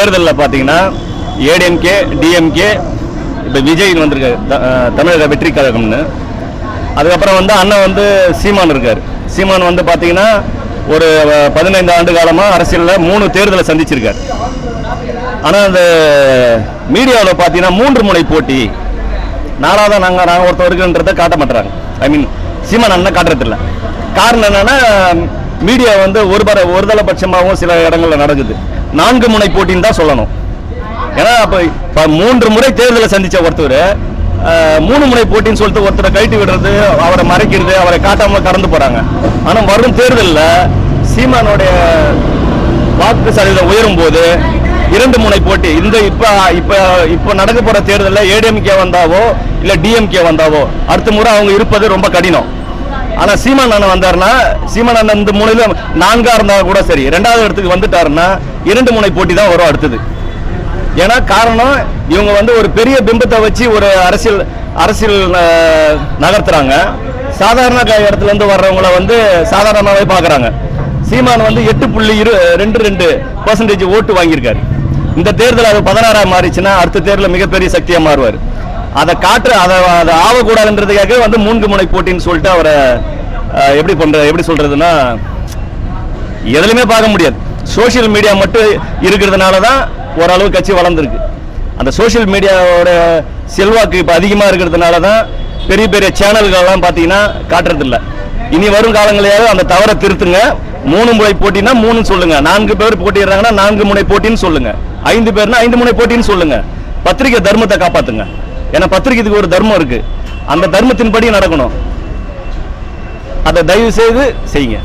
தேர்தலில் பார்த்தீங்கன்னா ஏடிஎம்கே டிஎம்கே இப்போ விஜய் வந்திருக்காரு தமிழக வெற்றி கழகம்னு. அதுக்கப்புறம் வந்து அண்ணன் வந்து சீமான் இருக்கார். சீமான் வந்து பார்த்தீங்கன்னா ஒரு 15 ஆண்டு காலமாக அரசியலில் 3 தேர்தலை சந்திச்சிருக்கார். ஆனால் அந்த மீடியாவில் பார்த்தீங்கன்னா 3 முனை போட்டி, நாலாவதாக நாங்கள் ஒருத்தர் இருக்குன்றதை காட்ட மாட்டுறாங்க. ஐ மீன் சீமான் அண்ணன் காட்டுறதில்ல. காரணம் என்னன்னா மீடியா வந்து ஒரு தலைபட்சமாகவும் சில இடங்களில் நடக்குது. 4 முனை போட்டின்னு தான் சொல்லணும். ஏன்னா இப்போ 3 முறை தேர்தலை சந்திச்ச ஒருத்தர் 3 முனை போட்டின்னு சொல்லிட்டு ஒருத்தரை கழட்டி விடுறது, அவரை மறைக்கிறது, அவரை காட்டாம கடந்து போறாங்க. ஆனால் வரும் தேர்தலில் சீமானுடைய வாக்கு சதவீதம் உயரும் போது 2 முனை போட்டி. இந்த இப்போ நடக்க போற தேர்தலில் ஏடிஎம்கே வந்தாவோ இல்லை டிஎம்கே வந்தாவோ அடுத்த முறை அவங்க இருப்பது ரொம்ப கடினம். ஆனால் சீமான் அண்ணன் வந்தாருன்னா, சீமான் அண்ணன் இந்த முனையில 4ஆ இருந்தா கூட சரி, 2வது இடத்துக்கு வந்துட்டாருன்னா 2 முனை போட்டி தான் வரும் அடுத்தது. ஏன்னா காரணம் இவங்க வந்து ஒரு பெரிய பிம்பத்தை வச்சு ஒரு அரசியல் நகர்த்துறாங்க. சாதாரண இடத்துல இருந்து வர்றவங்கள வந்து சாதாரணமாகவே பார்க்குறாங்க. சீமான் வந்து 8.22% ஓட்டு வாங்கியிருக்காரு. இந்த தேர்தல் அது 16ஆக மாறிச்சுன்னா அடுத்த தேர்தலில் மிகப்பெரிய சக்தியாக மாறுவார். அதை அதை ஆகக்கூடாதுன்றதுக்காக வந்து 3 முனை போட்டின்னு சொல்லிட்டு அவரை எப்படி சொல்றதுன்னா எதுலையுமே பார்க்க முடியாது. சோசியல் மீடியா மட்டும் இருக்கிறதுனால தான் ஓரளவு கட்சி வளர்ந்துருக்கு. அந்த சோசியல் மீடியாவோட செல்வாக்கு இப்போ அதிகமாக இருக்கிறதுனால தான் பெரிய பெரிய சேனல்கள்லாம் பார்த்தீங்கன்னா காட்டுறதில்ல. இனி வரும் காலங்களையாவது அந்த தவறை திருத்துங்க. 3 முனை போட்டினா 3 சொல்லுங்க. 4 பேர் போட்டிடுறாங்கன்னா 4 முனை போட்டின்னு சொல்லுங்க. 5 பேர்னா 5 முனை போட்டின்னு சொல்லுங்க. பத்திரிகை தர்மத்தை காப்பாத்துங்க. ஏன்னா பத்திரிகைக்கு ஒரு தர்மம் இருக்கு. அந்த தர்மத்தின்படி நடக்கணும். அதை தயவு செய்து செய்யுங்க.